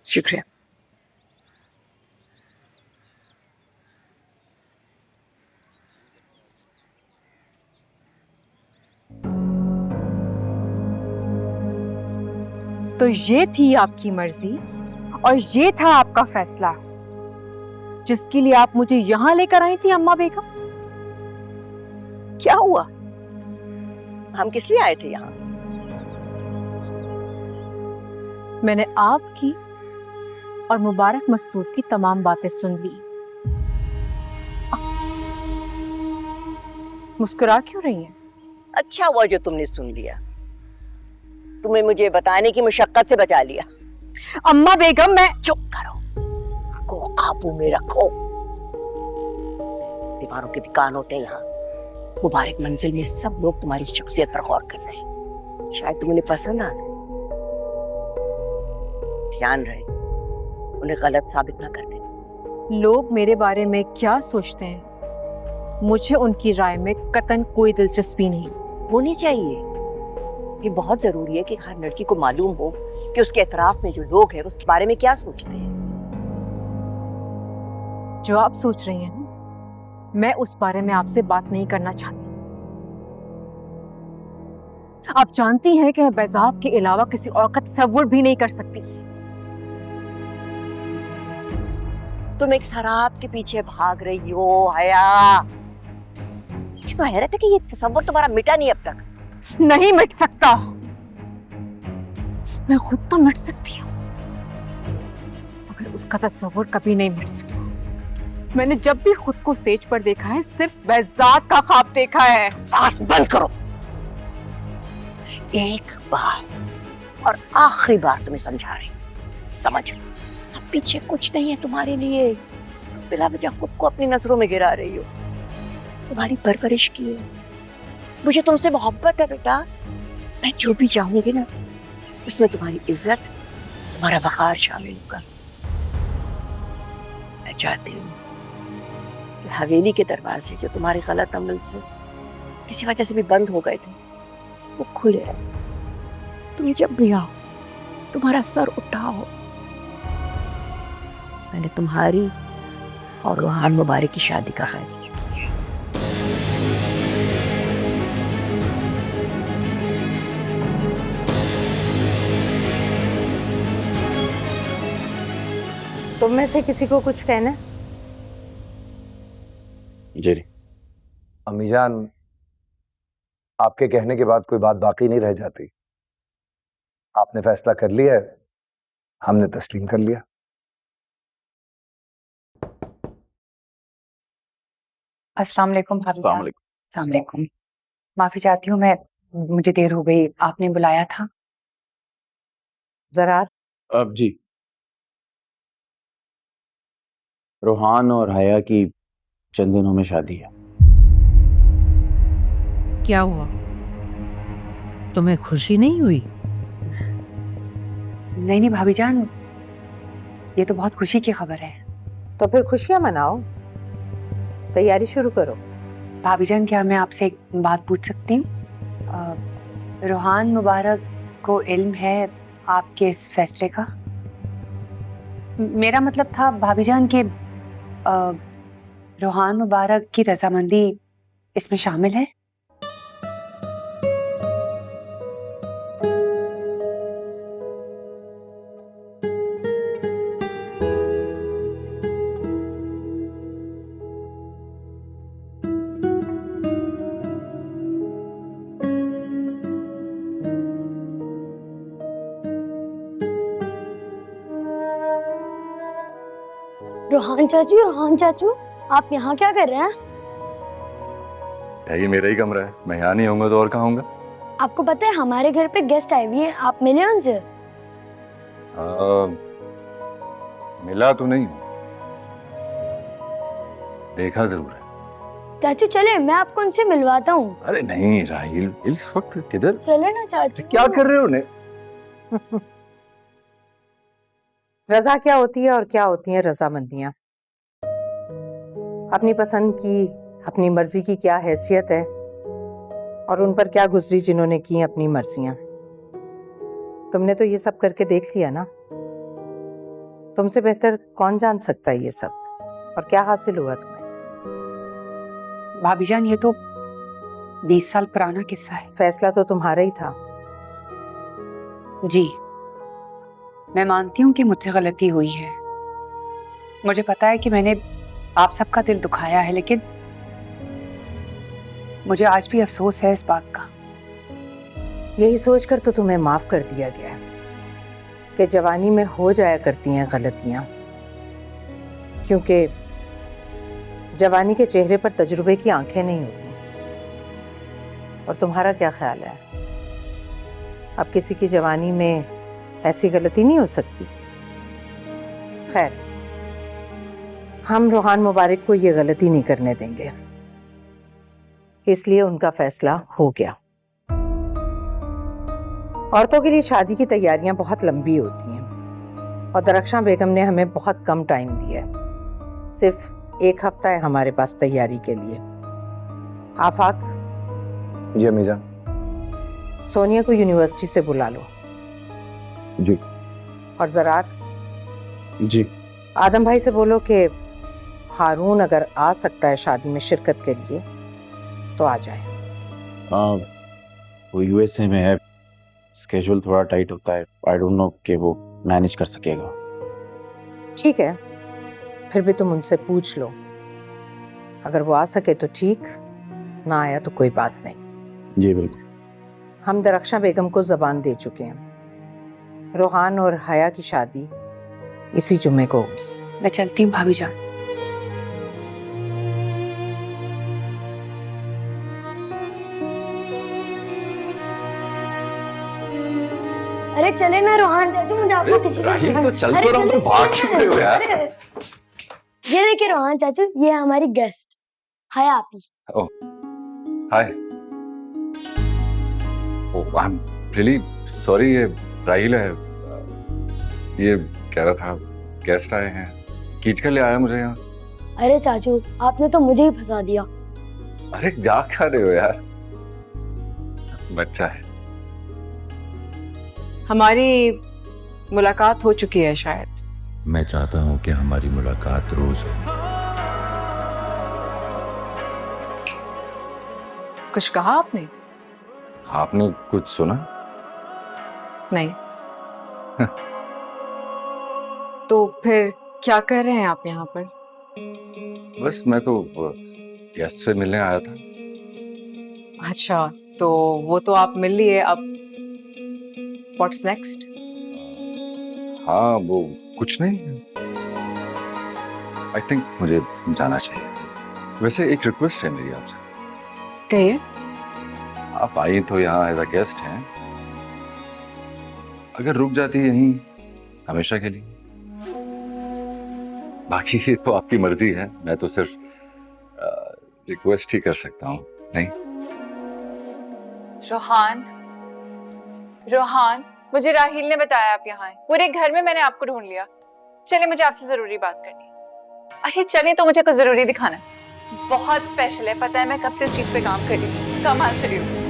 शुक्रिया। तो ये थी आपकी मर्जी और ये था आपका फैसला जिसके लिए आप मुझे यहां लेकर आई थी अम्मा बेगम। क्या हुआ? हम किस लिए आए थे यहाँ? मैंने आपकी और मुबारक मस्तूर की तमाम बातें सुन ली। मुस्कुरा क्यों रही हैं? अच्छा हुआ जो तुमने सुन लिया। तुम्हें मुझे बताने की मुशक्कत से बचा लिया। अम्मा बेगम मैं चुप करो, को काबू में रखो। दीवारों के भी कान होते हैं यहाँ। मुबारक मंजिल में सब लोग तुम्हारी शख्सियत पर गौर कर रहे हैं। शायद तुम उन्हें पसंद आ गए। ध्यान रहे उन्हें गलत साबित ना कर देना। लोग मेरे बारे में क्या सोचते हैं मुझे उनकी राय में कतन कोई दिलचस्पी नहीं। होनी चाहिए। ये बहुत जरूरी है कि हर लड़की को मालूम हो कि उसके एतराफ में जो लोग हैं उसके बारे में क्या सोचते हैं। जो आप सोच रही हैं मैं उस बारे में आपसे बात नहीं करना चाहती। आप जानती हैं कि मैं बेजात के अलावा किसी और का तसव्वुर भी नहीं कर सकती। तुम एक शराब के पीछे भाग रही हो हया। मुझे तो हैरत है कि ये तसव्वुर तुम्हारा मिटा नहीं अब तक। नहीं मिट सकता। मैं खुद तो मिट सकती हूँ मगर उसका तसव्वुर कभी नहीं मिट सकता। मैंने जब भी खुद को स्टेज पर देखा है सिर्फ बेजात का ख्वाब देखा है। बस बंद करो। एक बार और आखिरी बार तुम्हें समझा रही हूँ, समझ लो। अब पीछे कुछ नहीं है तुम्हारे लिए। तुम बिला वजह खुद को अपनी नजरों में गिरा रही हो। तुम्हारी परवरिश की है। मुझे तुमसे मोहब्बत है बेटा। मैं जो भी चाहूंगी ना उसमें तुम्हारी इज्जत, तुम्हारा वकार शामिल होगा। मैं चाहती हूँ कि हवेली के दरवाजे जो तुम्हारे गलत अमल से किसी वजह से भी बंद हो गए थे वो खुले रहे। तुम जब भी आओ तुम्हारा सर उठाओ। मैंने तुम्हारी और रोहान मुबारक की शादी का फैसला किया। तुम में से किसी को कुछ कहना है? जी अम्मी जान, आपके कहने के बाद कोई बात बाकी नहीं रह जाती। आपने फैसला कर लिया है, हमने तस्लीम कर लिया। अस्सलाम वालेकुम भाभी जान। अस्सलाम अस्सलाम वालेकुम। माफी चाहती हूँ मैं, मुझे देर हो गई। आपने बुलाया था? जरा अब जी, रोहान और हया की चंद दिनों में शादी है। क्या हुआ? तुम्हें खुशी नहीं हुई? नहीं नहीं भाभी जान, ये तो बहुत खुशी की खबर है। तो फिर खुशियां मनाओ, तैयारी शुरू करो। भाभी जान, क्या मैं आपसे एक बात पूछ सकती हूँ? रोहान मुबारक को इल्म है आपके इस फैसले का? मेरा मतलब था भाभी जान के रोहान मुबारक की रजामंदी इसमें शामिल है? रोहान चाचू, आप यहाँ क्या कर रहे हैं? ये मेरा ही कमरा है, मैं यहाँ नहीं होऊंगा तो और कहाँ होऊंगा? आपको पता है हमारे घर पे गेस्ट आए हुए हैं, आप मिले उनसे? मिला तो नहीं, देखा जरूर है। चाचू चले, मैं आपको उनसे मिलवाता हूँ। अरे नहीं राहिल, इस वक्त किधर? चले ना चाचू। क्या कर रहे हो ने? रजा क्या होती है और क्या होती हैं रजामंदियां? अपनी पसंद की, अपनी मर्जी की क्या हैसियत है और उन पर क्या गुजरी जिन्होंने की अपनी मर्जियां। तुमने तो ये सब करके देख लिया ना। तुमसे बेहतर कौन जान सकता है ये सब? और क्या हासिल हुआ तुम्हें? भाभी जान, ये तो 20 साल पुराना किस्सा है। फैसला तो तुम्हारा ही था। जी, मैं मानती हूँ कि मुझसे गलती हुई है। मुझे पता है कि मैंने आप सबका दिल दुखाया है, लेकिन मुझे आज भी अफसोस है इस बात का। यही सोचकर तो तुम्हें माफ कर दिया गया है कि जवानी में हो जाया करती हैं गलतियां, क्योंकि जवानी के चेहरे पर तजुर्बे की आंखें नहीं होती। और तुम्हारा क्या ख्याल है, अब किसी की जवानी में ऐसी गलती नहीं हो सकती? खैर, हम रोहान मुबारक को ये गलती नहीं करने देंगे, इसलिए उनका फैसला हो गया। औरतों के लिए शादी की तैयारियां बहुत लंबी होती हैं और दरख्शां बेगम ने हमें बहुत कम टाइम दिया है। सिर्फ 1 हफ्ता है हमारे पास तैयारी के लिए। आफाक, जी अम्मी जान। सोनिया को यूनिवर्सिटी से बुला लो। जी। और ज़रार, जी। आदम भाई से बोलो कि हारून अगर आ सकता है शादी में शिरकत के लिए तो आ जाए। वो यूएसए में है, स्केड्यूल थोड़ा टाइट होता है। आई डोंट नो कि वो मैनेज कर सकेगा। ठीक है, फिर भी तुम उनसे पूछ लो। अगर वो आ सके तो ठीक, ना आया तो कोई बात नहीं। जी बिल्कुल। हम दरख्शां बेगम को ज़बान दे चुके हैं। रोहान और हया की शादी इसी जुम्मे को होगी। मैं चलती हूँ भाभी जान। अरे चले ना रोहान चाचू, मुझे आपको किसी से राहिल, तो चल अरे तो रहा हूँ, चले, तुम भाग चले, क्यों रहे हो यार? अरे, ये देखिए रोहान चाचू, ये है हमारी गेस्ट हया आपी। हाय। ओह, आई एम रियली सॉरी, ये राहिल है। ये कह रहा था गेस्ट आए हैं, खींच कर ले आया मुझे यहाँ। अरे चाचू, आपने तो मुझे ही फंसा दिया। अरे जा क्या रहे हो यार, बच्चा है। हमारी मुलाकात हो चुकी है शायद। मैं चाहता हूं कि हमारी मुलाकात रोज हो। कुछ कहा आपने? आपने कुछ सुना? नहीं। तो फिर क्या कर रहे हैं आप यहाँ पर? बस मैं तो गेस्ट से मिलने आया था। अच्छा, तो वो तो आप मिल लिए, अब व्हाट्स नेक्स्ट? हाँ, वो कुछ नहीं। आई थिंक मुझे जाना चाहिए। वैसे एक रिक्वेस्ट है मेरी आपसे। कहिए। आप आई तो यहाँ एज अ गेस्ट हैं, अगर रुक जाती यहीं हमेशा के लिए, बाकी ये तो आपकी मर्जी है। मैं तो सिर्फ रिक्वेस्ट ही कर सकता हूँ। नहीं रोहान, रोहान, मुझे राहिल ने बताया आप यहाँ हैं। पूरे घर में मैंने आपको ढूंढ लिया। चलिए, मुझे आपसे जरूरी बात करनी है। अरे चलिए, तो मुझे कुछ जरूरी दिखाना है। बहुत स्पेशल है, पता है मैं कब से इस चीज पे काम कर रही थी। कमाल, चलिए।